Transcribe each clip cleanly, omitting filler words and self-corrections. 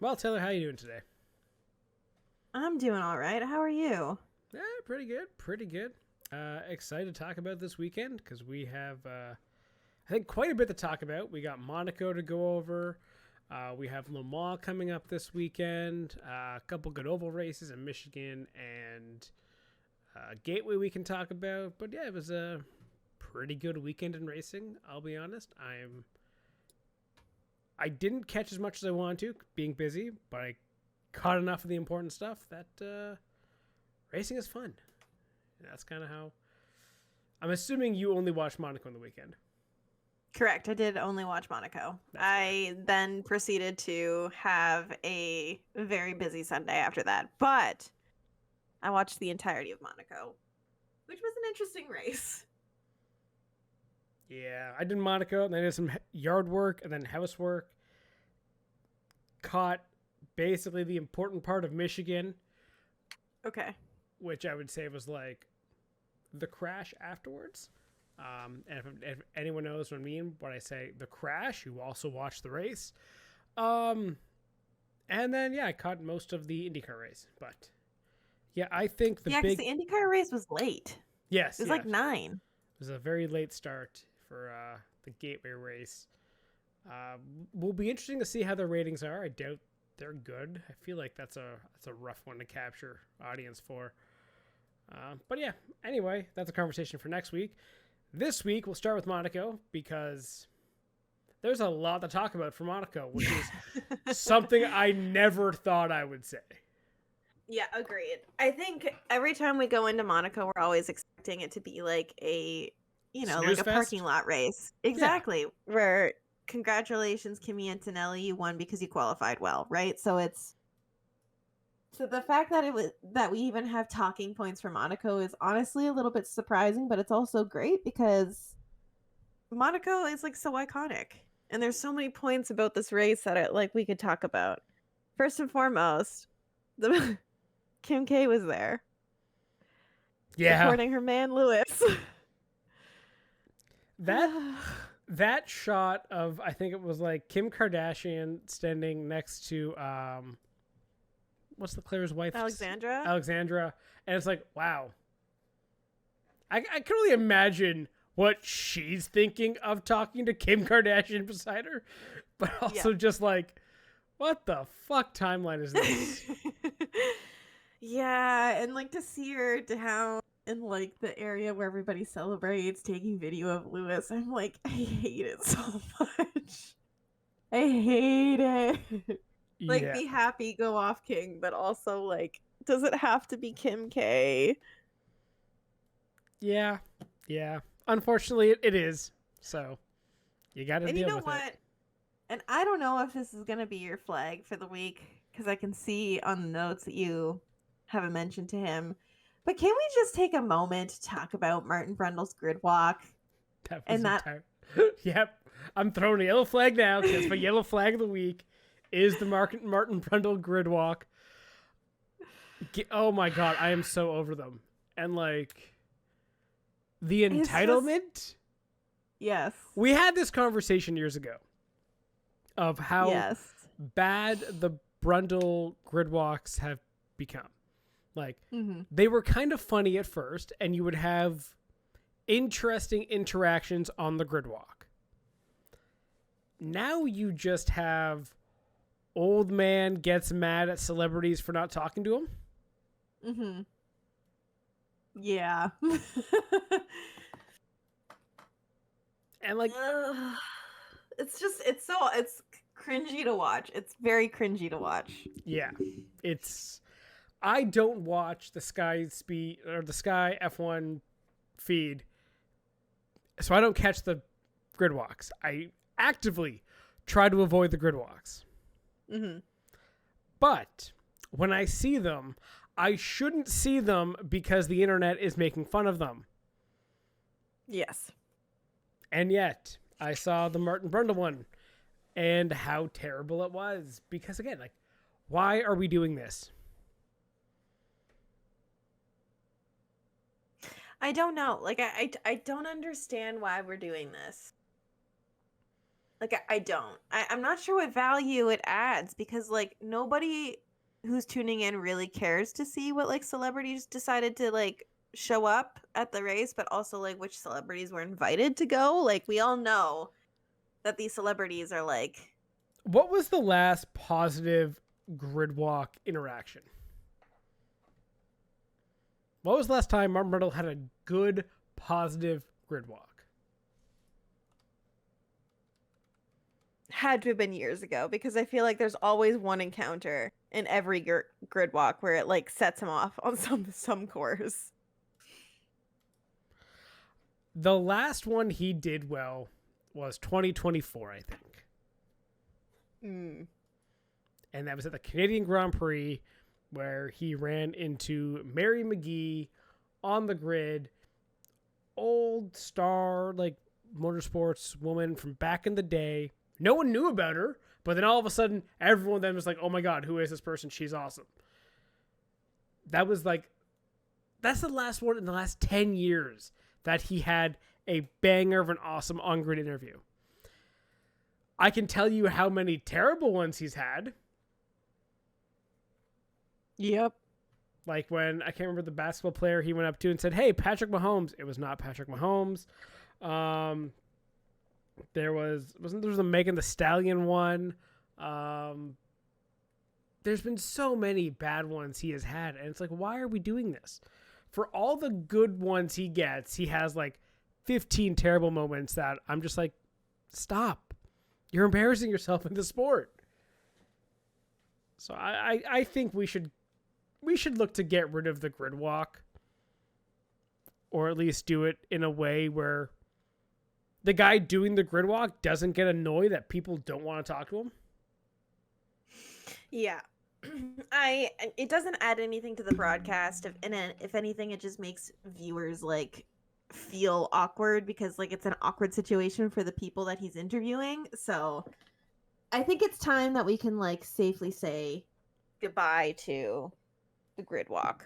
Well, Taylor, how you doing today? I'm doing all right. How are you? Yeah, pretty good, pretty good. Excited to talk about this weekend because we have, I think, quite a bit to talk about. We got Monaco to go over. We have Le Mans coming up this weekend. A couple good oval races in Michigan and Gateway we can talk about. But yeah, it was a pretty good weekend in racing. I'll be honest. I didn't catch as much as I wanted to, being busy, but I caught enough of the important stuff that racing is fun. That's kind of how. I'm assuming you only watched Monaco on the weekend. Correct. I did only watch Monaco. I then proceeded to have a very busy Sunday after that, but I watched the entirety of Monaco, which was an interesting race. Yeah, I did Monaco, and then I did some yard work and then housework. Caught basically the important part of Michigan. Okay. Which I would say was like the crash afterwards. And if anyone knows what I mean, when I say the crash, you also watch the race. And then, yeah, I caught most of the IndyCar race. But, yeah, I think because the IndyCar race was late. Yes. It was like 9. It was a very late start for the Gateway race. Will be interesting to see how the ratings are. I doubt they're good. I feel like that's a rough one to capture audience for. But yeah, anyway, that's a conversation for next week. This week, we'll start with Monaco because there's a lot to talk about for Monaco, which is something I never thought I would say. Yeah, agreed. I think every time we go into Monaco, we're always expecting it to be like a, like a parking lot race. Exactly. Yeah. Where congratulations, Kimi Antonelli, you won because you qualified well, right? So the fact that we even have talking points for Monaco is honestly a little bit surprising, but it's also great because Monaco is like so iconic, and there's so many points about this race that we could talk about. First and foremost, the Kim K was there, supporting her man Lewis. That shot of, I think it was like Kim Kardashian standing next to what's Leclerc's wife? Alexandra. And it's like, wow. I can only imagine what she's thinking of talking to Kim Kardashian beside her. But also just like, what the fuck timeline is this? Yeah, and like to see her down in like the area where everybody celebrates, taking video of Lewis. I'm like, I hate it so much. I hate it. Like, be happy, go off, King, but also, like, does it have to be Kim K? Yeah. Unfortunately, it is. So, you got to deal with it. And you know what? And I don't know if this is going to be your flag for the week, because I can see on the notes that you haven't mentioned to him. But can we just take a moment to talk about Martin Brundle's grid walk? Yep. I'm throwing a yellow flag now, because my yellow flag of the week is the Martin Brundle grid walk. Oh my god, I am so over them. And like the entitlement. Yes. We had this conversation years ago of how bad the Brundle grid walks have become. Like they were kind of funny at first, and you would have interesting interactions on the grid walk. Now you just have old man gets mad at celebrities for not talking to him. Yeah. And like it's cringy to watch. It's very cringy to watch. Yeah. I don't watch the Sky F1 feed, so I don't catch the grid walks. I actively try to avoid the grid walks. But when I see them, I shouldn't see them because the internet is making fun of them. Yes. And yet, I saw the Martin Brundle one and how terrible it was. Because again, like, why are we doing this? I don't know. Like, I don't understand why we're doing this. Like, I don't. I'm not sure what value it adds because, like, nobody who's tuning in really cares to see what, like, celebrities decided to, like, show up at the race, but also, like, which celebrities were invited to go. Like, we all know that these celebrities are, like... What was the last positive grid walk interaction? What was the last time Martin Brundle had a good, positive grid walk? Had to have been years ago because I feel like there's always one encounter in every grid walk where it like sets him off on some course. The last one he did well was 2024, I think. And that was at the Canadian Grand Prix where he ran into Mary McGee on the grid. Old star, like motorsports woman from back in the day. No one knew about her, but then all of a sudden, everyone then was like, oh my God, who is this person? She's awesome. That was like, that's the last one in the last 10 years that he had a banger of an awesome on-grid interview. I can tell you how many terrible ones he's had. Yep. Like when, I can't remember the basketball player he went up to and said, hey, Patrick Mahomes. It was not Patrick Mahomes. There was a Megan Thee Stallion one. There's been so many bad ones he has had, and it's like, why are we doing this? For all the good ones he gets, he has like 15 terrible moments that I'm just like, stop. You're embarrassing yourself in the sport. So I think we should look to get rid of the grid walk, or at least do it in a way where the guy doing the grid walk doesn't get annoyed that people don't want to talk to him. Yeah. It doesn't add anything to the broadcast. If anything, it just makes viewers like feel awkward because like it's an awkward situation for the people that he's interviewing. So I think it's time that we can like safely say goodbye to the grid walk.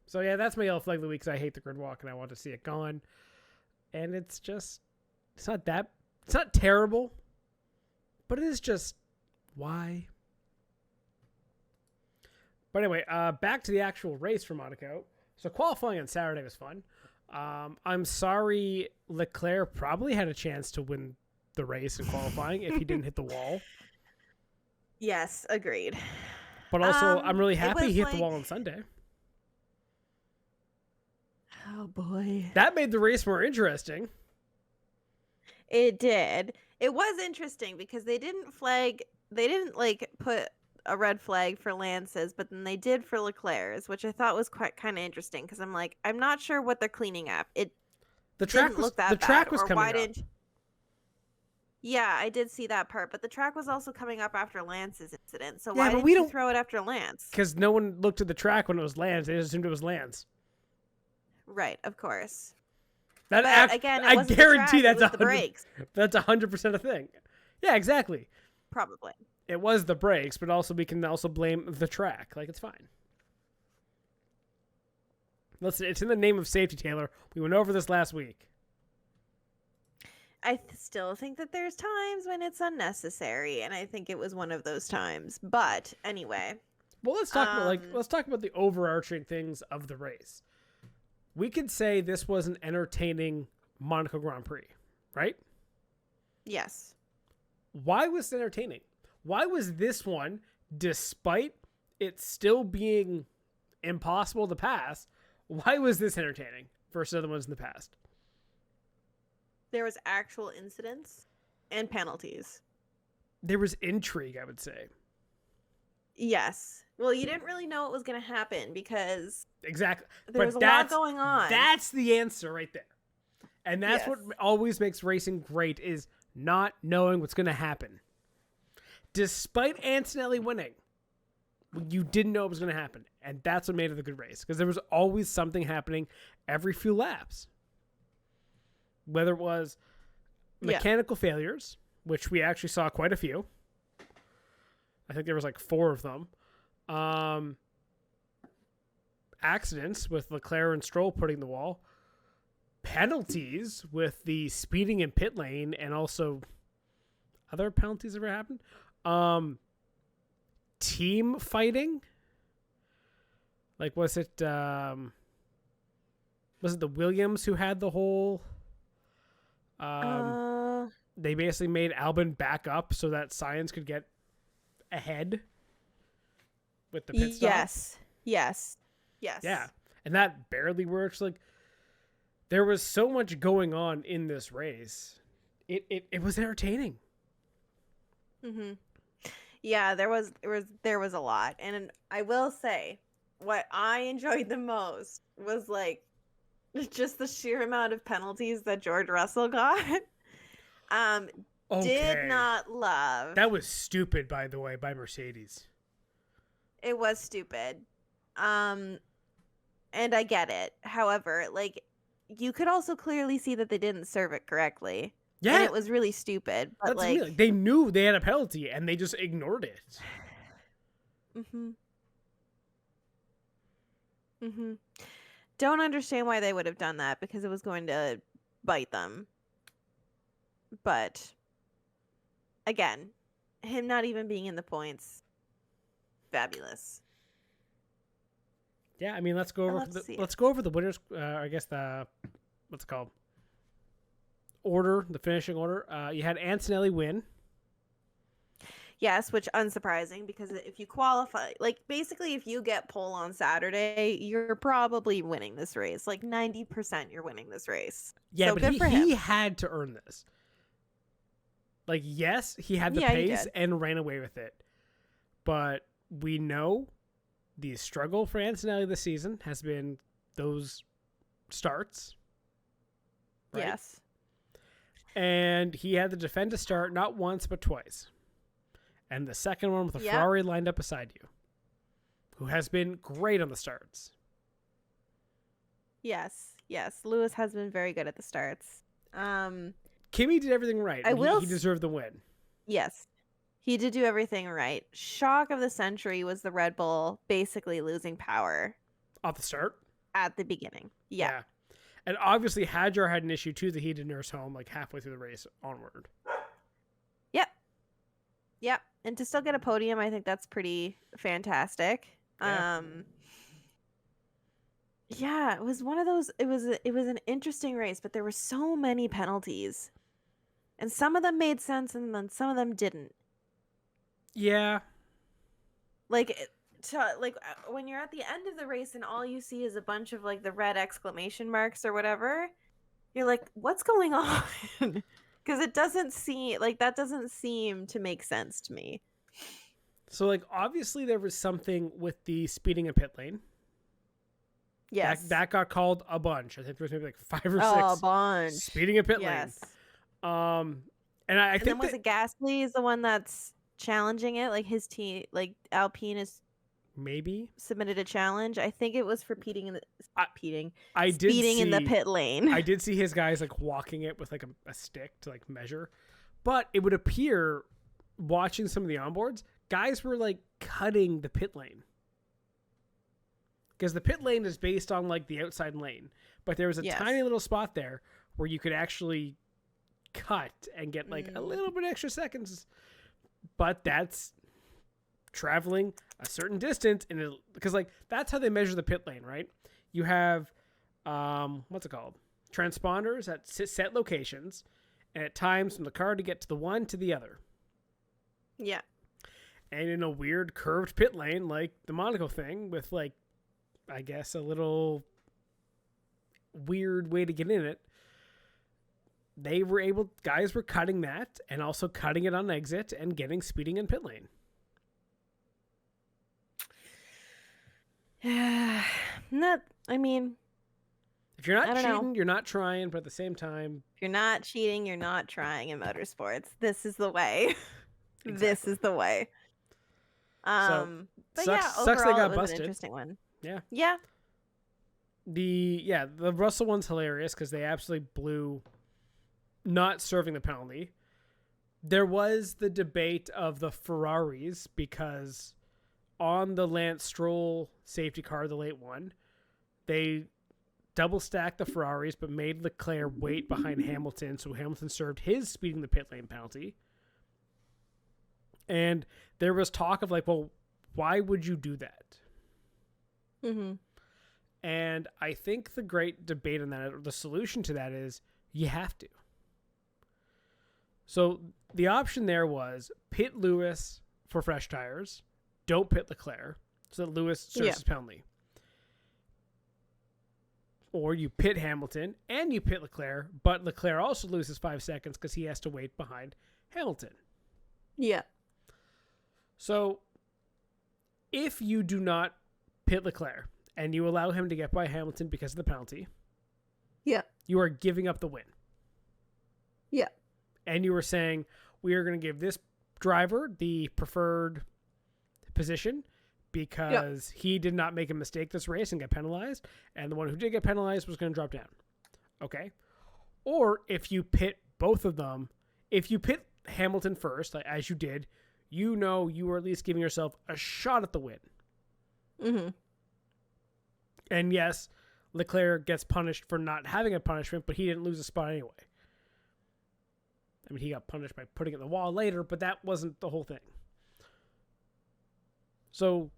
So yeah, that's my yellow flag of the week because I hate the grid walk and I want to see it gone. And it's not terrible, but it is just, why? But anyway, back to the actual race for Monaco. So qualifying on Saturday was fun. I'm sorry Leclerc probably had a chance to win the race in qualifying if he didn't hit the wall. Yes, agreed. But also, I'm really happy he hit the wall on Sunday. Oh boy. That made the race more interesting. It did. It was interesting because they didn't like put a red flag for Lance's, but then they did for Leclerc's, which I thought was quite kind of interesting because I'm like, I'm not sure what they're cleaning up. The track was coming up. Yeah, I did see that part, but the track was also coming up after Lance's incident. So why didn't you throw it after Lance? Because no one looked at the track when it was Lance. They just assumed it was Lance. Right, of course. Again, I guarantee that's 100% a thing. Yeah, exactly. Probably. It was the brakes, but also we can also blame the track. Like, it's fine. Listen, it's in the name of safety, Taylor. We went over this last week. I still think that there's times when it's unnecessary, and I think it was one of those times. But anyway. Well, let's talk about the overarching things of the race. We could say this was an entertaining Monaco Grand Prix, right? Yes. Why was it entertaining? Why was this one, despite it still being impossible to pass, why was this entertaining versus other ones in the past? There was actual incidents and penalties. There was intrigue, I would say. Yes. Well, you didn't really know what was going to happen because exactly. There was a lot going on. That's the answer right there. And that's what always makes racing great is not knowing what's going to happen. Despite Antonelli winning, you didn't know it was going to happen. And that's what made it a good race because there was always something happening every few laps. Whether it was mechanical failures, which we actually saw quite a few. I think there was like 4 of them. Accidents with Leclerc and Stroll putting the wall. penalties with the speeding in pit lane, and also other penalties ever happened. Team fighting. Like, was it the Williams who had the whole? They basically made Albon back up so that Sainz could get ahead with the pit stop. Yes. Yeah, and that barely works. Like, there was so much going on in this race. It was entertaining. Mm-hmm. Yeah, there was a lot, and I will say, what I enjoyed the most was like just the sheer amount of penalties that George Russell got. Did not love. That was stupid, by the way, by Mercedes. It was stupid. And I get it. However, like, you could also clearly see that they didn't serve it correctly. Yeah. And it was really stupid. But like, they knew they had a penalty and they just ignored it. Don't understand why they would have done that, because it was going to bite them. But again, him not even being in the points, fabulous. Yeah, I mean, let's go over the winners. I guess what's it called? Order, the finishing order. You had Antonelli win. Yes, which unsurprising, because if you qualify, like, basically if you get pole on Saturday, you're probably winning this race. Like 90% you're winning this race. Yeah, so but good for him. He had to earn this. Like, yes, he had the pace and ran away with it. But we know the struggle for Antonelli this season has been those starts. Right? Yes. And he had to defend a start not once but twice. And the second one with a Ferrari lined up beside you, who has been great on the starts. Yes. Lewis has been very good at the starts. Kimmy did everything right. He deserved the win. Yes, he did do everything right. Shock of the century was the Red Bull basically losing power. Off the start? At the beginning. Yeah. And obviously Hadjar had an issue too that he had to nurse home like halfway through the race onward. Yep. And to still get a podium, I think that's pretty fantastic. Yeah, it was one of those, it was an interesting race, but there were so many penalties. And some of them made sense and then some of them didn't. Yeah. Like when you're at the end of the race and all you see is a bunch of like the red exclamation marks or whatever, you're like, what's going on? Because it doesn't seem to make sense to me. So, like, obviously there was something with the speeding in pit lane. Yes. That got called a bunch. I think there was maybe like 5 or 6. Oh, a bunch. Speeding in pit lane. And I think then was it Gasly is the one that's challenging it? Like his team, like Alpine is maybe submitted a challenge. I think it was for speeding in the pit lane. I did see his guys like walking it with like a stick to like measure, but it would appear watching some of the onboards, guys were like cutting the pit lane because the pit lane is based on like the outside lane, but there was a tiny little spot there where you could actually cut and get like a little bit extra seconds, but that's traveling a certain distance because like that's how they measure the pit lane, right? You have what's it called, transponders at set locations, and at times from the car to get to the one to the other. Yeah. And in a weird curved pit lane like the Monaco thing with like I guess a little weird way to get in it, guys were cutting that and also cutting it on exit and getting speeding in pit lane. Yeah, I mean, if you're not cheating, you're not trying, but at the same time, if you're not cheating, you're not trying in motorsports. This is the way. Exactly. This is the way. But sucks overall, they got it was busted. an interesting one. Yeah. Yeah. The Russell one's hilarious because they absolutely blew not serving the penalty. There was the debate of the Ferraris because on the Lance Stroll safety car, the late one, they double stacked the Ferraris, but made Leclerc wait behind Hamilton, so Hamilton served his speeding the pit lane penalty. And there was talk of like, well, why would you do that? Mm-hmm. And I think the great debate on that, or the solution to that, is you have to. So the option there was pit Lewis for fresh tires, don't pit Leclerc, so that Lewis serves his penalty. Or you pit Hamilton and you pit Leclerc, but Leclerc also loses 5 seconds because he has to wait behind Hamilton. Yeah. So if you do not pit Leclerc and you allow him to get by Hamilton because of the penalty, you are giving up the win. Yeah. And you were saying, we are going to give this driver the preferred position because he did not make a mistake this race and get penalized, and the one who did get penalized was going to drop down. Okay? Or if you pit both of them, if you pit Hamilton first, like, as you did, you know you are at least giving yourself a shot at the win. Mm-hmm. And yes, Leclerc gets punished for not having a punishment, but he didn't lose a spot anyway. I mean, he got punished by putting it in the wall later, but that wasn't the whole thing. So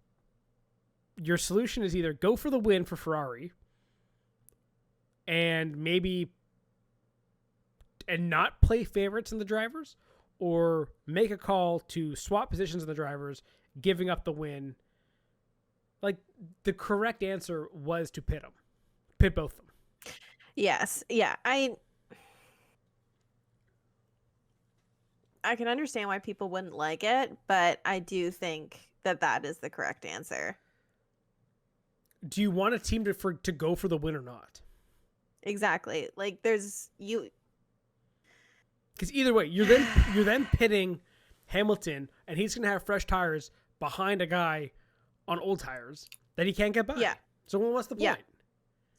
your solution is either go for the win for Ferrari and not play favorites in the drivers, or make a call to swap positions in the drivers, giving up the win. Like, the correct answer was to pit them. Pit both of them. Yes. Yeah. I can understand why people wouldn't like it, but I do think that is the correct answer. Do you want a team to go for the win or not? Exactly. Like, there's you. Because either way, you're then pitting Hamilton, and he's going to have fresh tires behind a guy on old tires that he can't get by. Yeah. So what's the point? Yeah.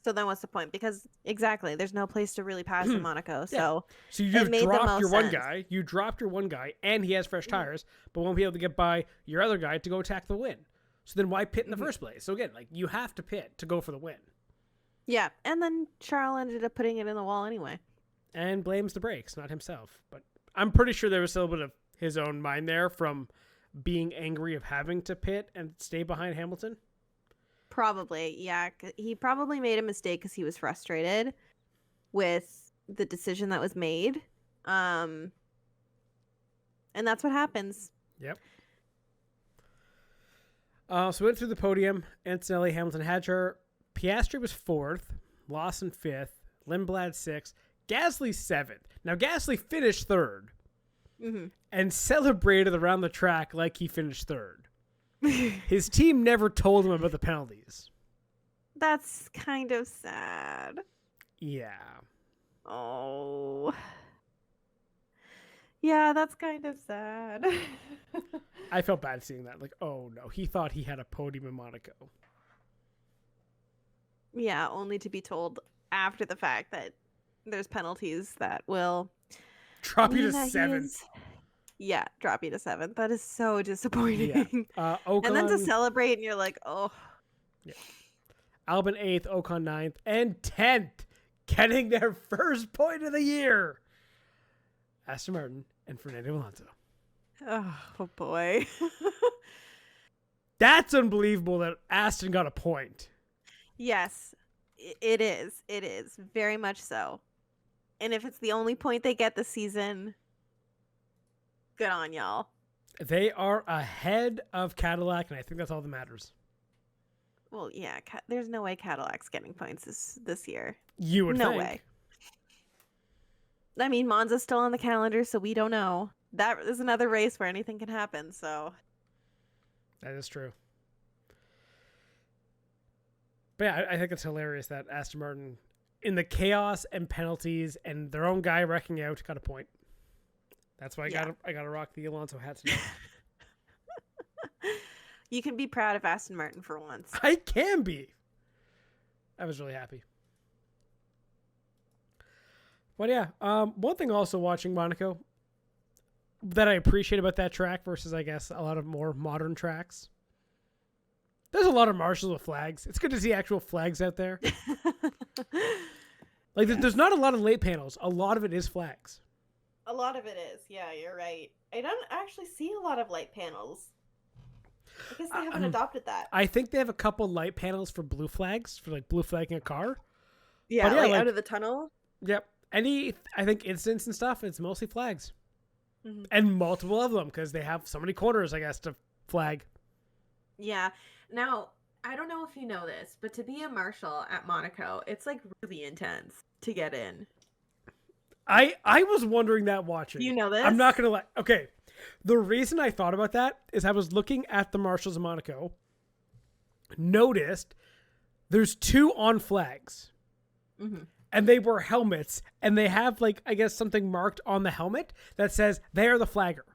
So then what's the point? Because exactly, there's no place to really pass in Monaco. So you just dropped your one guy. You dropped your one guy, and he has fresh tires, but won't be able to get by your other guy to go attack the win. So then why pit in the first place? So again, like, you have to pit to go for the win. Yeah, and then Charles ended up putting it in the wall anyway. And blames the brakes, not himself. But I'm pretty sure there was a little bit of his own mind there from being angry of having to pit and stay behind Hamilton. Probably, yeah. He probably made a mistake because he was frustrated with the decision that was made. And that's what happens. Yep. So we went through the podium. Antonelli, Hamilton, Hadjar. Piastri was 4th. Lawson 5th. Lindblad 6th. Gasly 7th. Now, Gasly finished 3rd. Mm-hmm. And celebrated around the track like he finished 3rd. His team never told him about the penalties. That's kind of sad. Yeah. Oh. Yeah, that's kind of sad. I felt bad seeing that. Like, oh no, he thought he had a podium in Monaco. Yeah, only to be told after the fact that there's penalties that will drop you to 7th. Yeah, drop you to 7th. That is so disappointing. Yeah. Ocon, and then to celebrate, and you're like, oh. Yeah. Albon 8th, Ocon 9th, and 10th, getting their first point of the year. Aston Martin and Fernando Alonso. Oh boy. That's unbelievable that Aston got a point. Yes, it is. It is. Very much so. And if it's the only point they get this season, good on y'all. They are ahead of Cadillac, and I think that's all that matters. Well, yeah, there's no way Cadillac's getting points this year. You would think. No way. I mean, Monza's still on the calendar, so we don't know. That is another race where anything can happen, so. That is true. But yeah, I think it's hilarious that Aston Martin, in the chaos and penalties and their own guy wrecking out, got a point. That's why I gotta rock the Alonso hat tonight. You can be proud of Aston Martin for once. I can be. I was really happy. But yeah, one thing also watching Monaco that I appreciate about that track versus, I guess, a lot of more modern tracks There's a lot of marshals with flags. It's good to see actual flags out there. Like, there's not a lot of late panels. A lot of it is flags. A lot of it is. Yeah, you're right. I don't actually see a lot of light panels. I guess they haven't adopted that. I think they have a couple light panels for blue flags, for like blue flagging a car. Yeah, like out of the tunnel. Yep. I think incidents and stuff, it's mostly flags. Mm-hmm. And multiple of them, because they have so many corners, I guess, to flag. Yeah. Now, I don't know if you know this, but to be a marshal at Monaco, it's like really intense to get in. I was wondering that watching. You know this? I'm not going to lie. Okay. The reason I thought about that is I was looking at the marshals of Monaco, noticed there's 2 on flags. Mm-hmm. And they wear helmets, and they have, like, I guess something marked on the helmet that says they are the flagger.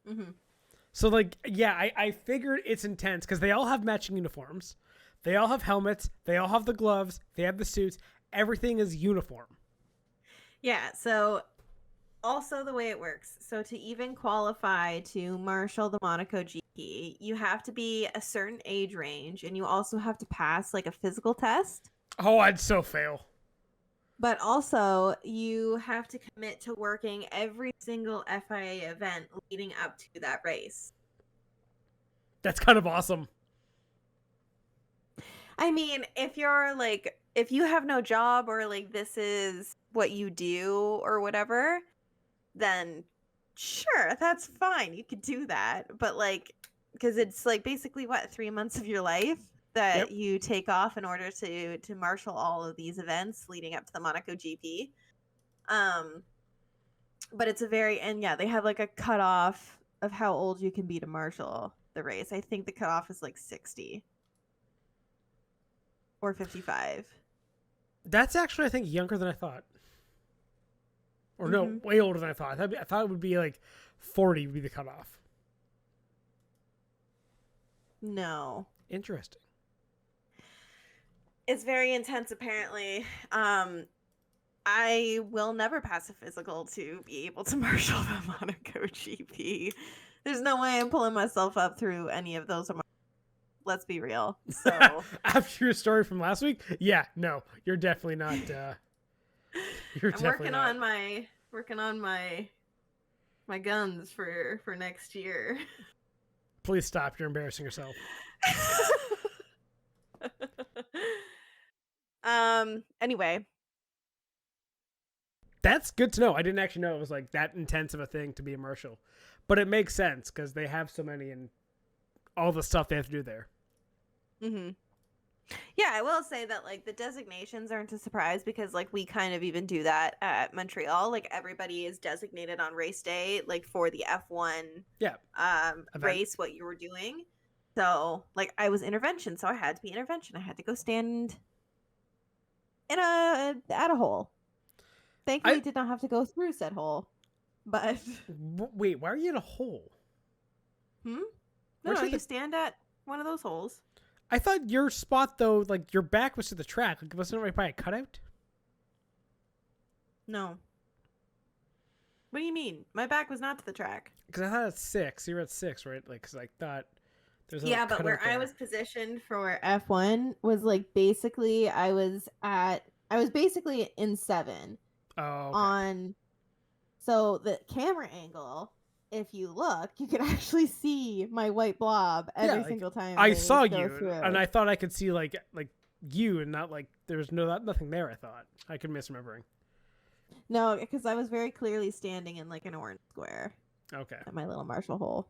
Mm-hmm. So, like, yeah, I figured it's intense because they all have matching uniforms. They all have helmets. They all have the gloves. They have the suits. Everything is uniform. Yeah, so also the way it works. So to even qualify to marshal the Monaco GP, you have to be a certain age range, and you also have to pass, like, a physical test. Oh, I'd so fail. But also, you have to commit to working every single FIA event leading up to that race. That's kind of awesome. I mean, if you're like, if you have no job or like this is what you do or whatever, then sure, that's fine. You could do that. But like, because it's like basically what, 3 months of your life that you take off in order to marshal all of these events leading up to the Monaco GP. But it's a very, and yeah, they have like a cutoff of how old you can be to marshal the race. I think the cutoff is like 60 or 55. That's actually, I think, younger than I thought. Or no, way older than I thought. I thought it would be like 40 would be the cutoff. No. Interesting. It's very intense, apparently. I will never pass a physical to be able to marshal the Monaco GP. There's no way I'm pulling myself up through any of those. Let's be real. So after your story from last week, yeah, no, you're definitely not. I'm working on my guns for next year. Please stop! You're embarrassing yourself. Anyway. That's good to know. I didn't actually know it was like that intense of a thing to be a marshal. But it makes sense because they have so many and all the stuff they have to do there. Mm-hmm. Yeah, I will say that like the designations aren't a surprise because like we kind of even do that at Montreal. Like everybody is designated on race day, like for the F1 race, what you were doing. So like I was intervention, so I had to be intervention. I had to go stand at a hole. Thankfully, I did not have to go through said hole. But wait, why are you in a hole? No, you stand at one of those holes. I thought your spot though, like your back was to the track. Like, wasn't it right by a cutout? No. What do you mean? My back was not to the track. Because I thought it's 6. You were at 6, right? Like, because I thought there's a but where I was positioned for F1 was like basically I was basically in 7. Oh. Okay. So the camera angle, if you look, you can actually see my white blob every single time. I saw you, and I thought I could see like you, and not like there was nothing there. I thought I could misremembering. No, because I was very clearly standing in like an orange square. Okay. At my little marshal hole.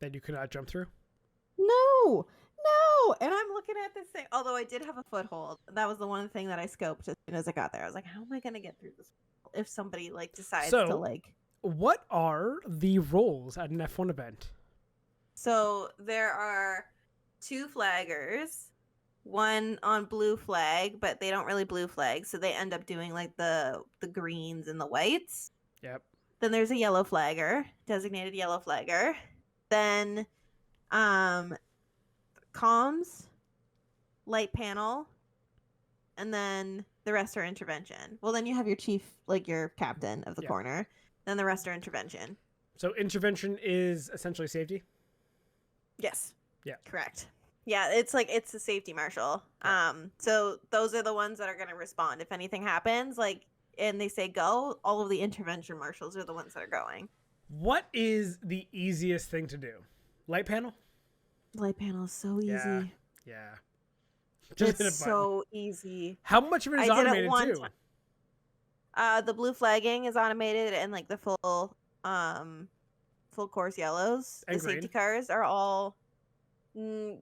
That you could not jump through? No. And I'm looking at this thing. Although I did have a foothold. That was the one thing that I scoped as soon as I got there. I was like, how am I going to get through this if somebody like decides to like... What are the roles at an F1 event? So there are 2 flaggers. One on blue flag, but they don't really blue flag. So they end up doing like the greens and the whites. Yep. Then there's a yellow flagger, designated yellow flagger. Then comms, light panel, and then the rest are intervention. Well, then you have your chief, like your captain of the corner. Then the rest are intervention. So intervention is essentially safety? Yes. Yeah. Correct. Yeah, it's the safety marshal. So those are the ones that are going to respond if anything happens, and they say go, all of the intervention marshals are the ones that are going. What is the easiest thing to do? Light panel? Light panel is so easy. Yeah. It's so easy. How much of it is automated too? The blue flagging is automated, and the full course yellows. And the safety cars are all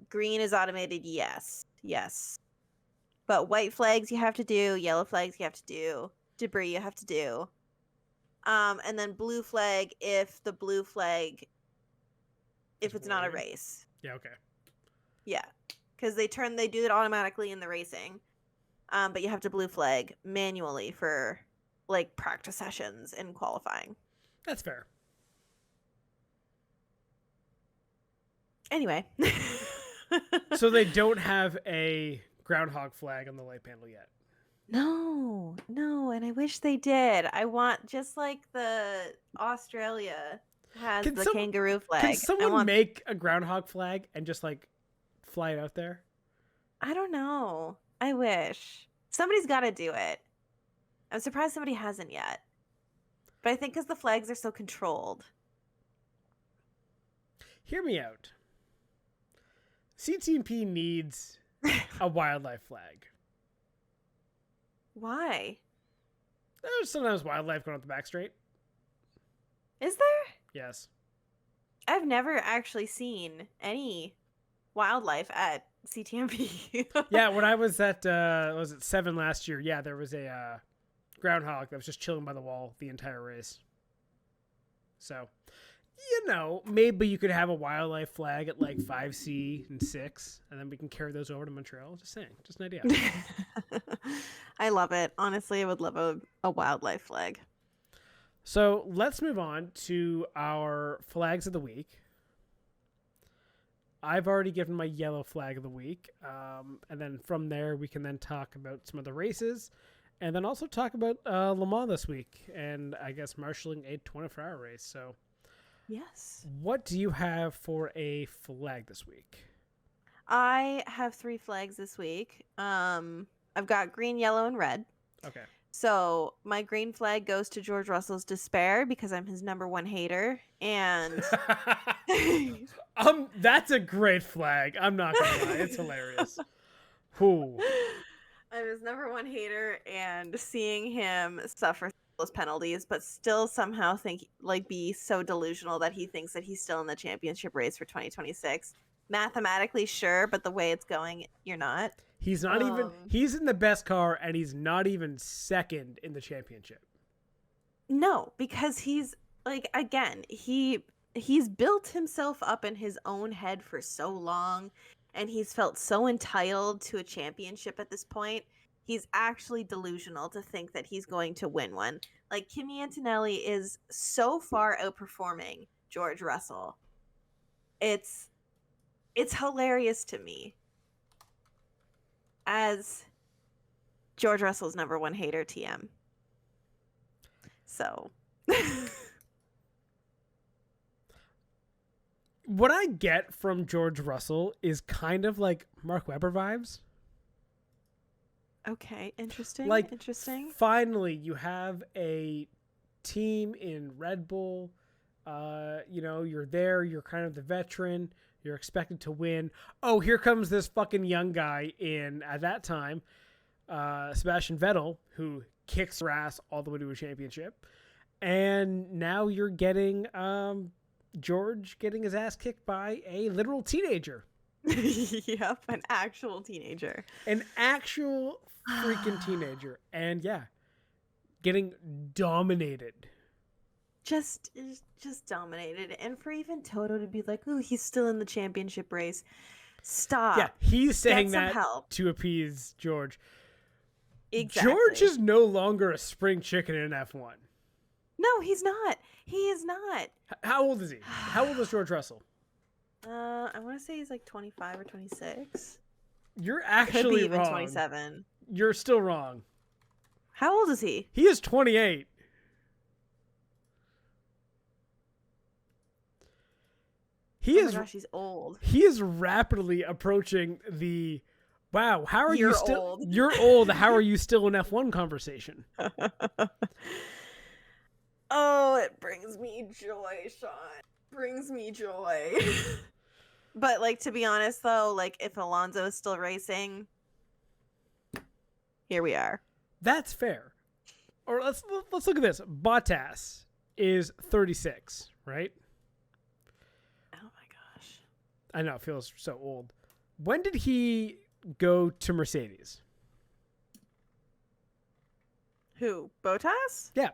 green is automated. Yes. But white flags you have to do, yellow flags you have to do, debris you have to do. And then blue flag if it's not a race. Yeah, okay. Yeah. Because they do it automatically in the racing. But you have to blue flag manually for practice sessions and qualifying. That's fair. Anyway. So they don't have a groundhog flag on the light panel yet. No, and I wish they did. I want, just like the Australia has the kangaroo flag. Can someone make a groundhog flag and just fly it out there? I don't know. I wish. Somebody's got to do it. I'm surprised somebody hasn't yet. But I think because the flags are so controlled. Hear me out. CTP needs a wildlife flag. Why? There's sometimes wildlife going up the back straight. Is there? Yes. I've never actually seen any wildlife at CTMP. Yeah, when I was at was it 7 last year? Yeah, there was a groundhog that was just chilling by the wall the entire race. So, maybe you could have a wildlife flag at 5C and 6, and then we can carry those over to Montreal. Just saying, just an idea. I love it. Honestly, I would love a wildlife flag. So let's move on to our flags of the week. I've already given my yellow flag of the week. And then from there, we can then talk about some of the races and then also talk about Le Mans this week and I guess marshalling a 24-hour race. So yes. What do you have for a flag this week? I have 3 flags this week. I've got green, yellow, and red. Okay. So my green flag goes to George Russell's despair because I'm his #1 hater. And that's a great flag. I'm not gonna lie, it's hilarious. Who? I'm his #1 hater, and seeing him suffer those penalties, but still somehow be so delusional that he thinks that he's still in the championship race for 2026. Mathematically, sure, but the way it's going, you're not. He's not even. He's in the best car, and he's not even second in the championship. No, because he's again, he's built himself up in his own head for so long, and he's felt so entitled to a championship at this point. He's actually delusional to think that he's going to win one. Kimi Antonelli is so far outperforming George Russell. It's hilarious to me. As George Russell's #1 hater, TM. So. What I get from George Russell is kind of like Mark Webber vibes. Okay, interesting. Interesting. Finally, you have a team in Red Bull. You're there. You're kind of the veteran. You're expected to win. Oh, here comes this fucking young guy in, at that time, Sebastian Vettel, who kicks your ass all the way to a championship. And now you're getting George getting his ass kicked by a literal teenager. Yep, an actual teenager. An actual freaking teenager. And yeah, getting dominated. Just dominated. And for even Toto to be like, ooh, he's still in the championship race. Stop. Yeah, he's saying that to appease George. Exactly. George is no longer a spring chicken in F1. No, he's not. He is not. How old is he? How old is George Russell? I want to say he's 25 or 26. You're actually Could be wrong. Even 27. You're still wrong. How old is he? He is 28. gosh, he's old. He is rapidly approaching the wow. How are you still? Old. You're old. How are you still in F1 conversation? Oh, it brings me joy, Sean. Brings me joy. But like, to be honest though, like if Alonso is still racing, here we are. That's fair. Or let's look at this. Bottas is 36, right? Oh my gosh. I know, it feels so old. When did he go to Mercedes? Who? Bottas? Yeah.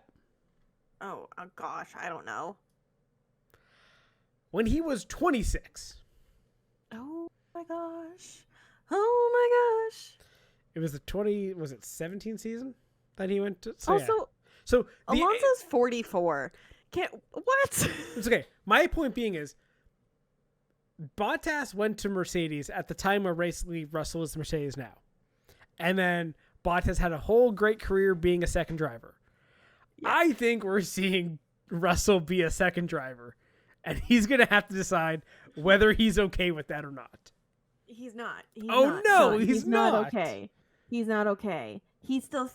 Oh gosh, I don't know. When he was 26. Oh my gosh. Oh my gosh. It was was it 17 season that he went to? So Alonso's 44. What? It's okay. My point being is Bottas went to Mercedes at the time where Russell is Mercedes now. And then Bottas had a whole great career being a second driver. Yeah. I think we're seeing Russell be a second driver. And he's going to have to decide whether he's okay with that or not. He's not. He's not okay. He's not okay. He still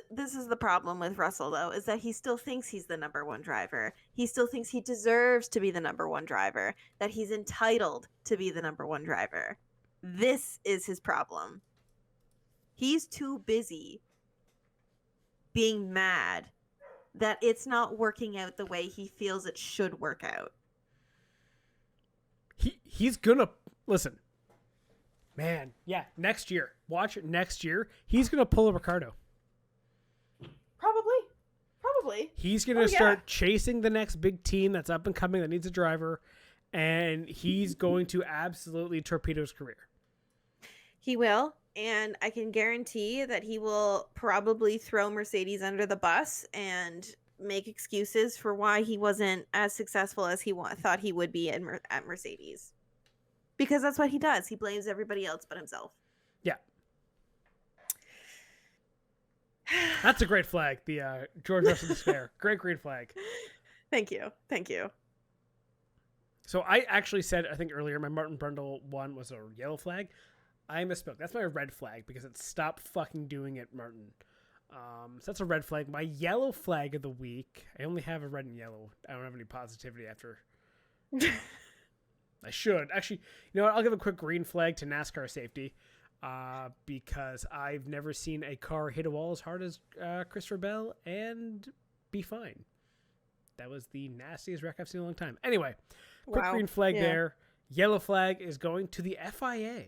this is the problem with Russell though, is that he still thinks he's the number one driver. He still thinks he deserves to be the number one driver, that he's entitled to be the number one driver. This is his problem. He's too busy being mad that it's not working out the way he feels it should work out. He's gonna listen. Man, yeah, next year. Watch it next year. He's going to pull a Ricardo. Probably. He's going to start chasing the next big team that's up and coming that needs a driver, and he's going to absolutely torpedo his career. He will, and I can guarantee that he will probably throw Mercedes under the bus and make excuses for why he wasn't as successful as he thought he would be at Mercedes. Because that's what he does. He blames everybody else but himself. Yeah. That's a great flag. The George Russell despair. Great green flag. Thank you. So I actually said, I think earlier, my Martin Brundle one was a yellow flag. I misspoke. That's my red flag because it stopped fucking doing it, Martin. So that's a red flag. My yellow flag of the week. I only have a red and yellow. I don't have any positivity after. I should. Actually, you know what? I'll give a quick green flag to NASCAR safety because I've never seen a car hit a wall as hard as Christopher Bell and be fine. That was the nastiest wreck I've seen in a long time. Anyway, quick green flag there. Yellow flag is going to the FIA.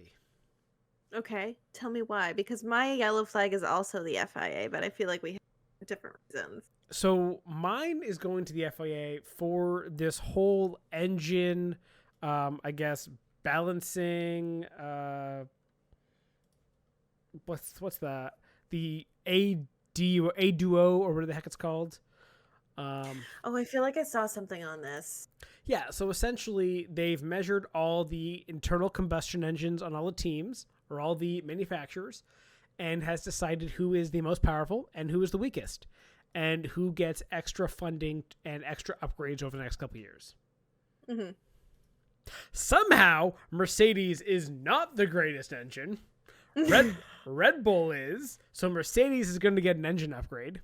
Okay. Tell me why. Because my yellow flag is also the FIA, but I feel like we have different reasons. So mine is going to the FIA for this whole engine... I guess balancing what's that? The ADUO or whatever the heck it's called. I feel like I saw something on this. Yeah, so essentially they've measured all the internal combustion engines on all the teams or all the manufacturers and has decided who is the most powerful and who is the weakest and who gets extra funding and extra upgrades over the next couple of years. Mm-hmm. Somehow, Mercedes is not the greatest engine. Red Bull is. So Mercedes is going to get an engine upgrade.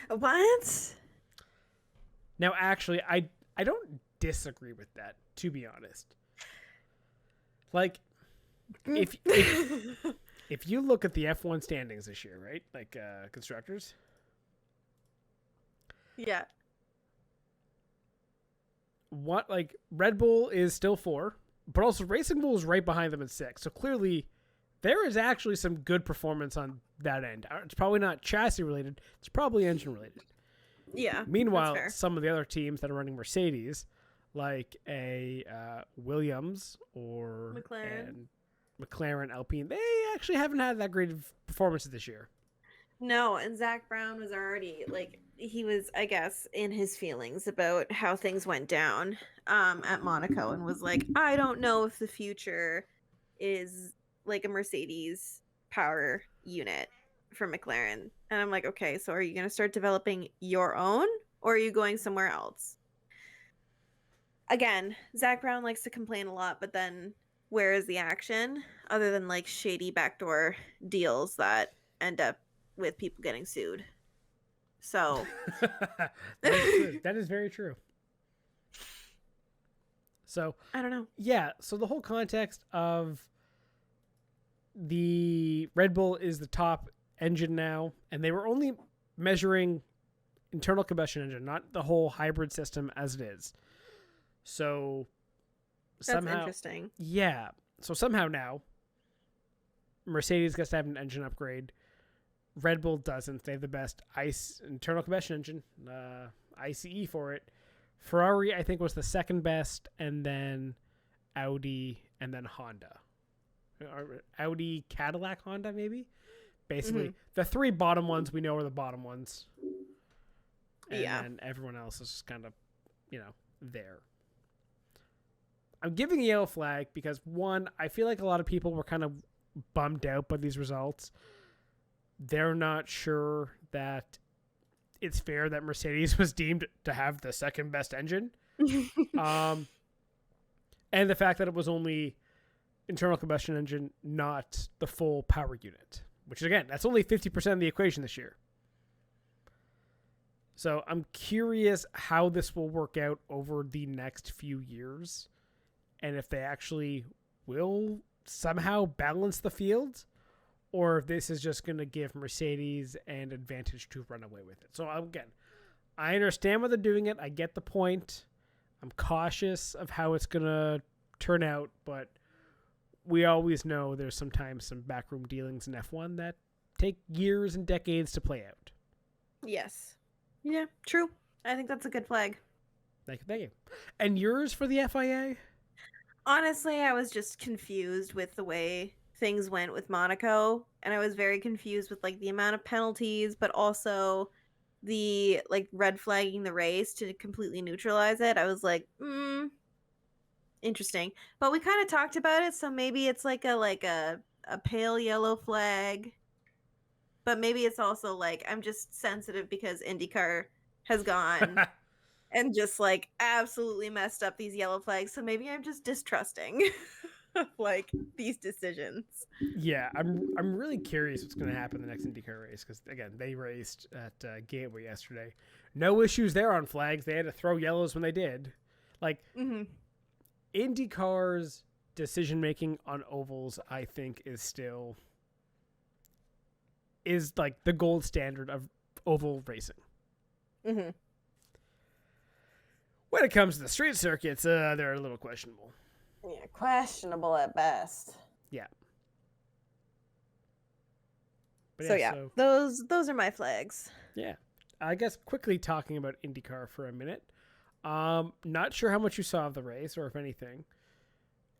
What? Now, actually, I don't disagree with that, to be honest. Like, if you look at the F1 standings this year, right? Like constructors. Yeah. What like Red Bull is still 4, but also Racing Bull is right behind them at 6. So clearly there is actually some good performance on that end. It's probably not chassis related. It's probably engine related. Yeah. Meanwhile, some of the other teams that are running Mercedes, like a Williams or McLaren, Alpine, they actually haven't had that great of performances this year. No, and Zach Brown was already he was, I guess, in his feelings about how things went down at Monaco and was like, I don't know if the future is like a Mercedes power unit. for McLaren. And I'm like, okay, so are you going to start developing your own, or are you going somewhere else? Again, Zach Brown likes to complain a lot, but then where is the action other than like shady backdoor deals that end up with people getting sued? So that is very true. So I don't know. Yeah, so the whole context of the Red Bull is the top engine now, and they were only measuring internal combustion engine, not the whole hybrid system as it is. So that's interesting. Yeah. So somehow now Mercedes gets to have an engine upgrade. Red Bull doesn't. They have the best internal combustion engine, ICE for it. Ferrari, I think, was the second best, and then Audi, and then Honda. Or Audi, Cadillac, Honda, maybe? Basically, the three bottom ones we know are the bottom ones. And then everyone else is just kind of, there. I'm giving a yellow flag because, one, I feel like a lot of people were kind of bummed out by these results. They're not sure that it's fair that Mercedes was deemed to have the second best engine. And the fact that it was only internal combustion engine, not the full power unit, which again, that's only 50% of the equation this year. So I'm curious how this will work out over the next few years, and if they actually will somehow balance the field, or if this is just going to give Mercedes an advantage to run away with it. So again, I understand why they're doing it. I get the point. I'm cautious of how it's going to turn out, but we always know there's sometimes some backroom dealings in F1 that take years and decades to play out. Yes. Yeah, true. I think that's a good flag. Thank you. And yours for the FIA? Honestly, I was just confused with the way things went with Monaco, and I was very confused with like the amount of penalties, but also the like red flagging the race to completely neutralize it. I was like, interesting. But we kind of talked about it, so maybe it's like a pale yellow flag. But maybe it's also like I'm just sensitive because IndyCar has gone and just like absolutely messed up these yellow flags. So maybe I'm just distrusting of like these decisions. Yeah, I'm really curious what's going to happen in the next IndyCar race because again, they raced at Gateway yesterday. No issues there on flags. They had to throw yellows when they did. Like IndyCar's decision making on ovals, I think, is like the gold standard of oval racing. When it comes to the street circuits, they're a little questionable. Yeah, questionable at best. Yeah. But so those are my flags. Yeah. I guess quickly talking about IndyCar for a minute. Not sure how much you saw of the race or if anything.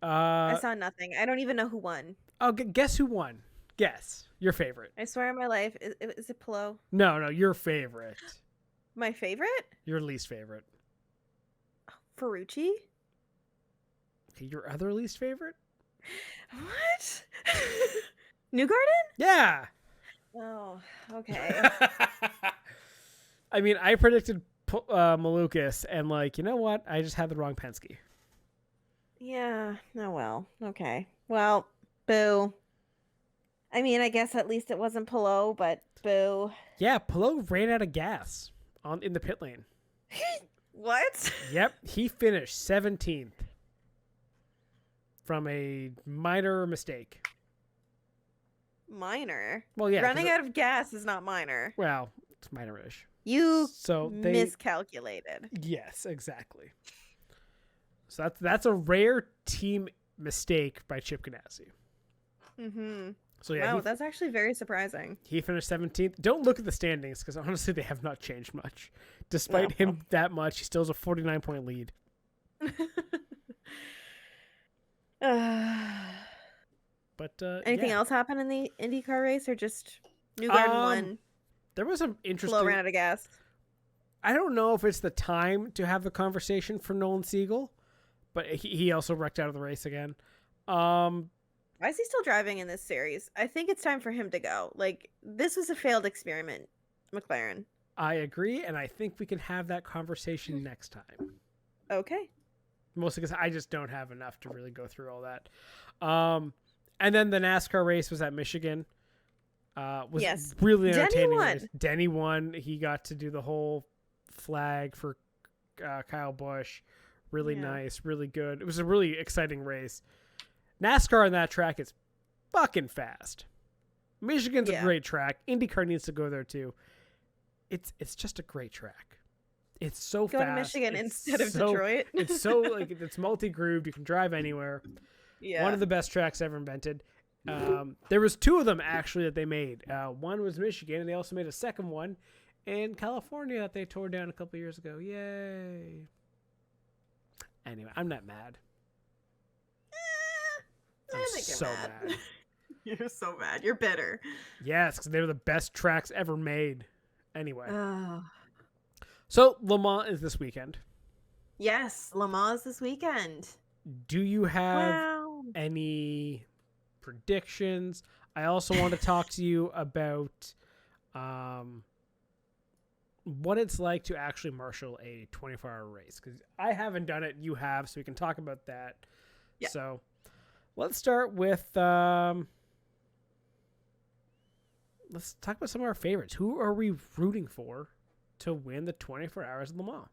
I saw nothing. I don't even know who won. Oh, guess who won? Guess. Your favorite. I swear on my life. Is it Pelot? No, your favorite. My favorite? Your least favorite. Ferrucci? Okay, your other least favorite? What? Newgarden? Yeah. Oh, okay. I mean, I predicted Malukas, and like, you know what? I just had the wrong Penske. Yeah. Oh, well. Okay. Well, boo. I mean, I guess at least it wasn't Pelot, but boo. Yeah, Pelot ran out of gas in the pit lane. What? Yep, he finished 17th from a minor mistake. Minor? Well, yeah. Running out of gas is not minor. Well, it's minor-ish. You miscalculated. Yes, exactly. So that's a rare team mistake by Chip Ganassi. So yeah, wow, that's actually very surprising. He finished 17th. Don't look at the standings because honestly, they have not changed much. Despite him that much, he still has a 49-point lead. But anything else happen in the IndyCar race, or just Newgarden won? There was some interesting. Flo ran out of gas. I don't know if it's the time to have the conversation for Nolan Siegel, but he also wrecked out of the race again. Why is he still driving in this series? I think it's time for him to go. Like, this was a failed experiment, McLaren. I agree, and I think we can have that conversation next time. Okay. Mostly because I just don't have enough to really go through all that. And then the NASCAR race was at Michigan. Was really entertaining. Denny won. He got to do the whole flag for Kyle Busch. Really nice, really good. It was a really exciting race. NASCAR on that track is fucking fast. Michigan's a great track. IndyCar needs to go there too. It's just a great track. It's so fast. Go to Michigan instead of Detroit. It's so like it's multi-grooved. You can drive anywhere. Yeah. One of the best tracks ever invented. There was 2 of them actually that they made. One was Michigan, and they also made a second one in California that they tore down a couple years ago. Yay! Anyway, I'm not mad. I'm so mad. You're so mad. You're bitter. Yes, because they were the best tracks ever made. Anyway. So, Le Mans is this weekend. Yes, Le Mans this weekend. Do you have any predictions? I also want to talk to you about what it's like to actually marshal a 24-hour race. Because I haven't done it. You have, so we can talk about that. Yeah. So, let's start with... let's talk about some of our favorites. Who are we rooting for to win the 24 Hours of Le Mans?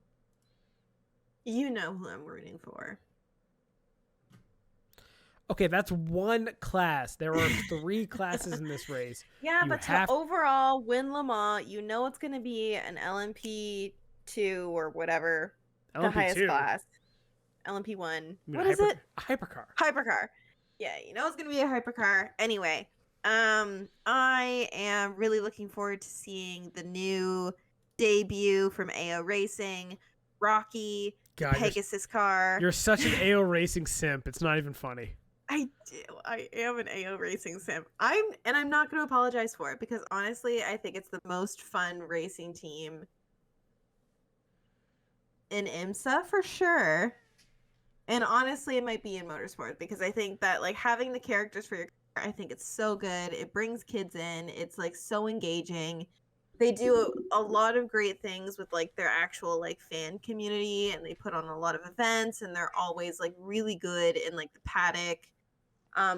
You know who I'm rooting for. Okay, that's one class. There are 3 classes in this race. Yeah, but to overall win Le Mans, you know it's going to be an LMP2 or whatever. LMP2. The highest class. LMP1. What is it? Hypercar. Hypercar. Yeah, you know it's going to be a hypercar. Anyway, I am really looking forward to seeing the new debut from AO Racing, Rocky, Pegasus car. You're such an AO Racing simp. It's not even funny. I do. I am an AO Racing simp. I'm not going to apologize for it because honestly, I think it's the most fun racing team in IMSA for sure. And honestly, it might be in motorsport because I think that like having the characters for your car, I think it's so good. It brings kids in. It's like so engaging. They do a lot of great things with like their actual like fan community, and they put on a lot of events, and they're always like really good in like the paddock,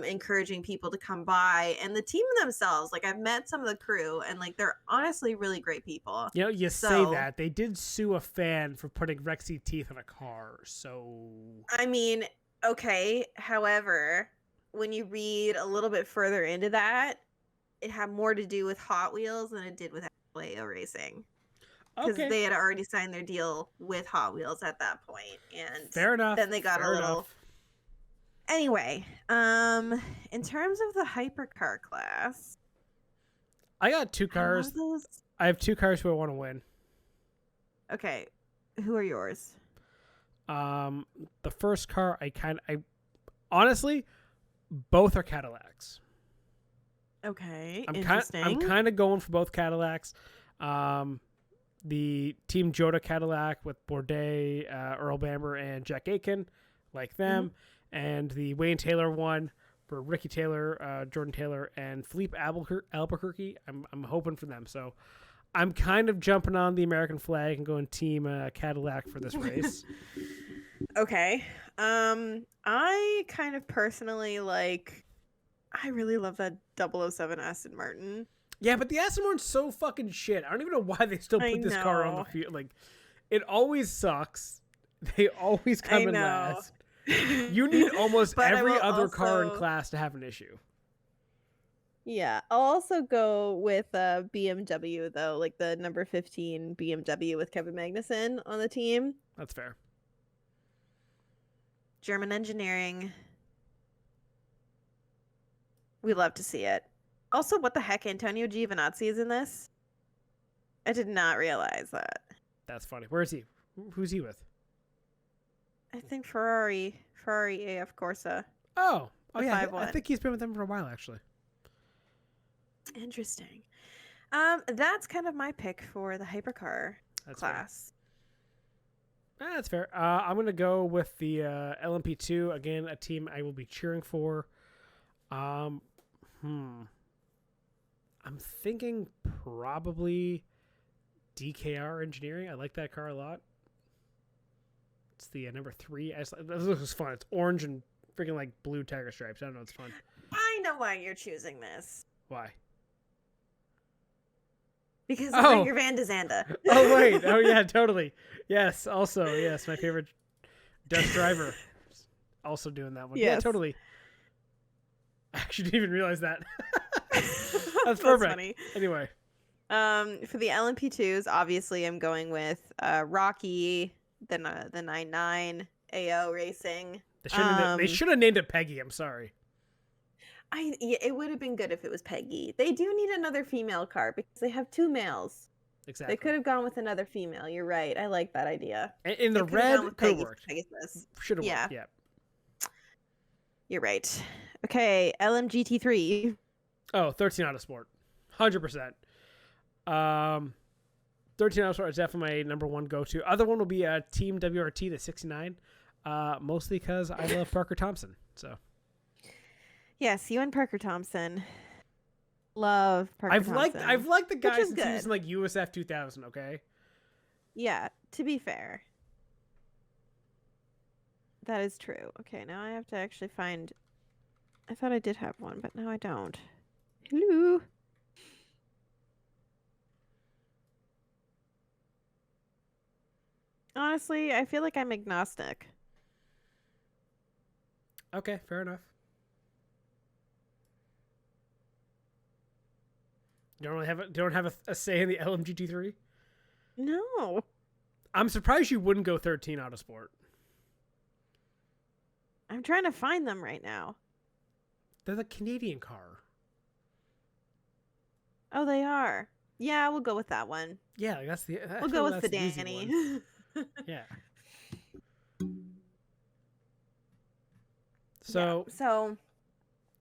encouraging people to come by. And the team themselves, like I've met some of the crew, and like they're honestly really great people. You know, you say that they did sue a fan for putting Rexy teeth on a car. So I mean, okay. However, when you read a little bit further into that, it had more to do with Hot Wheels than it did with AO Racing, because they had already signed their deal with Hot Wheels at that point, and fair enough. Then they got a little. Enough. Anyway, in terms of the hypercar class, I got 2 cars. I have 2 cars who I want to win. Okay, who are yours? The first car, I honestly, both are Cadillacs. Okay, I'm kind of going for both Cadillacs. The Team Jota Cadillac with Bourdais, Earl Bamber, and Jack Aitken, like them. Mm-hmm. And the Wayne Taylor one for Ricky Taylor, Jordan Taylor, and Philippe Albuquerque. I'm hoping for them. So I'm kind of jumping on the American flag and going Team Cadillac for this race. Okay. I kind of personally like... I really love that 007 Aston Martin. Yeah, but the Aston Martin's so fucking shit. I don't even know why they still put this car on the field. Like, it always sucks. They always come in last. You need almost every other car in class to have an issue. Yeah, I'll also go with BMW, though. Like the number 15 BMW with Kevin Magnussen on the team. That's fair. German engineering. We love to see it. Also, what the heck? Antonio Giovinazzi is in this? I did not realize that. That's funny. Where is he? Who's he with? I think Ferrari AF Corsa. Oh yeah. I think he's been with them for a while, actually. Interesting. That's kind of my pick for the hypercar class. Fair. That's fair. I'm going to go with the LMP2. Again, a team I will be cheering for. I'm thinking probably DKR Engineering. I like that car a lot. It's the number 3. This looks fun. It's orange and freaking like blue tiger stripes. I don't know. It's fun. I know why you're choosing this. Why? Because of Ringer Van de Zanda. Oh, wait. Oh, yeah, totally. Yes. Also, yes. My favorite Dutch driver. Also doing that one. Yes. Yeah, totally. I actually didn't even realize that. That's perfect. Funny. Anyway. For the LMP2s, obviously I'm going with Rocky, the 99, AO Racing. They should have named it Peggy. I'm sorry. It would have been good if it was Peggy. They do need another female car because they have 2 males. Exactly. They could have gone with another female. You're right. I like that idea. In the red, could have worked. Should have worked. Yeah. You're right. Okay, LMGT3. Oh, 13 Autosport. 100%. 13 Autosport is definitely my number 1 go-to. Other one will be Team WRT, the 69. Mostly because I love Parker Thompson. So. Yes, you and Parker Thompson. Love Parker Thompson. I've liked the guys since he was in like USF 2000, okay? Yeah, to be fair. That is true. Okay, now I have to actually find... I thought I did have one, but now I don't. Hello? Honestly, I feel like I'm agnostic. Okay, fair enough. You don't have a say in the LMGT3? No. I'm surprised you wouldn't go 13 Autosport. I'm trying to find them right now. They're the Canadian car. Oh, they are. Yeah, we'll go with that one. Yeah, we'll go with the Danny. Yeah. So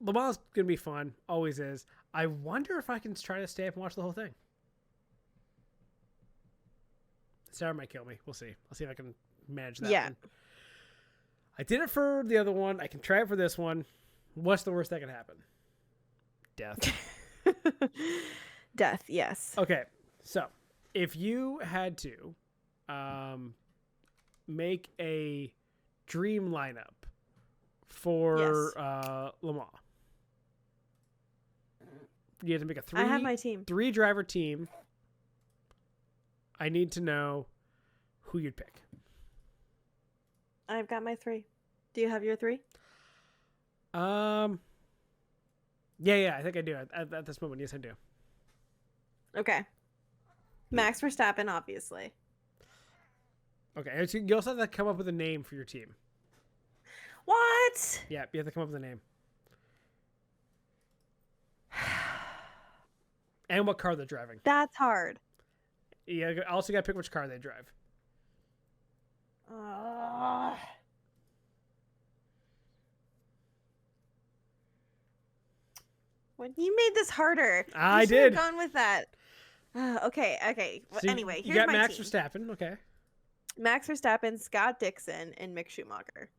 Le Mans is gonna be fun. Always is. I wonder if I can try to stay up and watch the whole thing. Sarah might kill me. We'll see. I'll see if I can manage that one. I did it for the other one. I can try it for this one. What's the worst that can happen? Death. Death, yes. Okay. So, if you had to make a dream lineup for Le Mans, you have to make I have my team. 3-driver team. I need to know who you'd pick. I've got my 3. Do you have your 3? Yeah, I think I do. At this moment, yes, I do. Okay. Max Verstappen, obviously. Okay, you also have to come up with a name for your team. What? Yeah, you have to come up with a name. And what car they're driving. That's hard. Yeah, also got to pick which car they drive. When you made this harder. I did. Have gone with that. Okay. Well, so anyway, here's you got my Max team. Verstappen. Okay. Max Verstappen, Scott Dixon, and Mick Schumacher.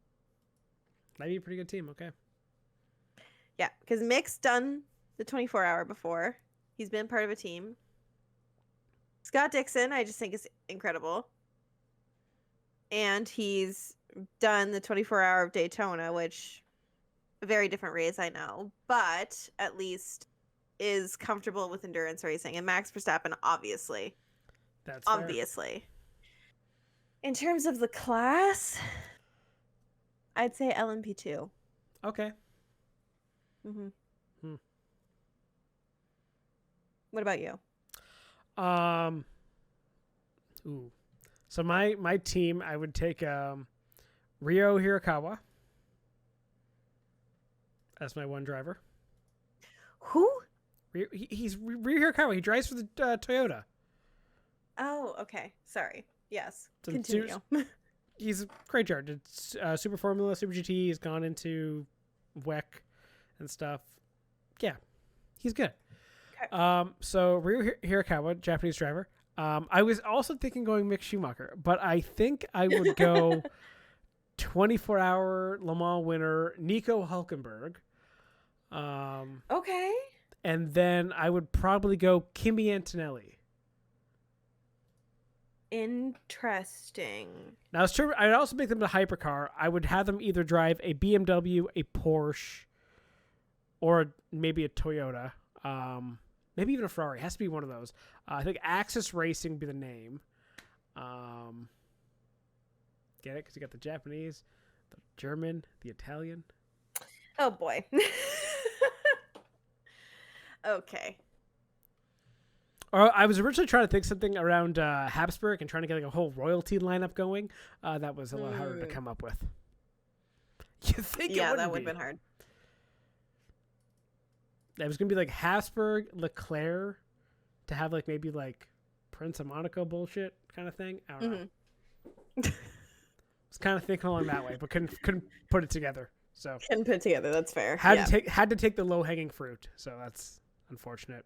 That'd be a pretty good team. Okay. Yeah, because Mick's done the 24-hour before. He's been part of a team. Scott Dixon, I just think is incredible. And he's done the 24-hour of Daytona, which a very different race, I know, but at least is comfortable with endurance racing. And Max Verstappen, obviously. That's obviously. Fair. In terms of the class, I'd say LMP2. Okay. Mm-hmm. What about you? So my team, I would take Ryo Hirakawa as my 1 driver. Who? He's Ryo Hirakawa. He drives for the Toyota. Oh, okay. Sorry. Yes. Continue. He's a great driver. It's Super Formula, Super GT. He's gone into WEC and stuff. Yeah, he's good. Okay. So Ryo Hirakawa, Japanese driver. I was also thinking going Mick Schumacher, but I think I would go 24-hour Le Mans winner Nico Hülkenberg. Okay. And then I would probably go Kimi Antonelli. Interesting. Now, it's true. I'd also make them a hypercar. I would have them either drive a BMW, a Porsche, or maybe a Toyota. Maybe even a Ferrari. It has to be one of those. I think Axis Racing would be the name. Get it? Because you got the Japanese, the German, the Italian. Oh, boy. Okay. Or I was originally trying to think something around Habsburg and trying to get like a whole royalty lineup going. That was a lot harder to come up with. You think? Yeah, that would have been hard. It was gonna be like Habsburg, Leclerc, to have like maybe like Prince of Monaco bullshit kind of thing. I don't know. I was kind of thinking along that way, but couldn't put it together. So couldn't put it together. That's fair. Had to take the low hanging fruit. So that's unfortunate.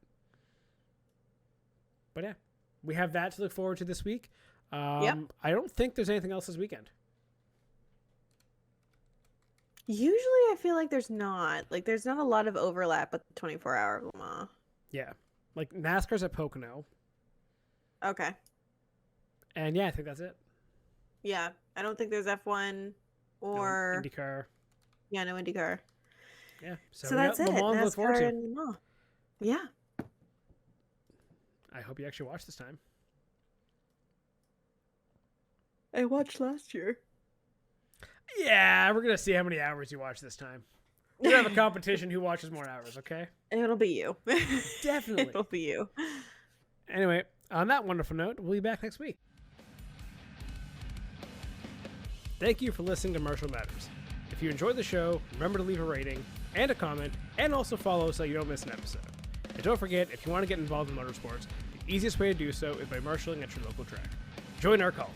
But yeah, we have that to look forward to this week. I don't think there's anything else this weekend. Usually I feel like there's not. Like, there's not a lot of overlap with the 24-hour of Le Mans. Yeah. Like, NASCAR's at Pocono. Okay. And yeah, I think that's it. Yeah. I don't think there's F1 or... No IndyCar. Yeah, no IndyCar. Yeah. So that's it. NASCAR look forward to. And Le Mans. Yeah. I hope you actually watch this time. I watched last year. Yeah, we're going to see how many hours you watch this time. We're going to have a competition who watches more hours, okay? It'll be you. Definitely. It'll be you. Anyway, on that wonderful note, we'll be back next week. Thank you for listening to Marshal Matters. If you enjoyed the show, remember to leave a rating and a comment, and also follow so you don't miss an episode. And don't forget, if you want to get involved in motorsports, the easiest way to do so is by marshalling at your local track. Join our cult.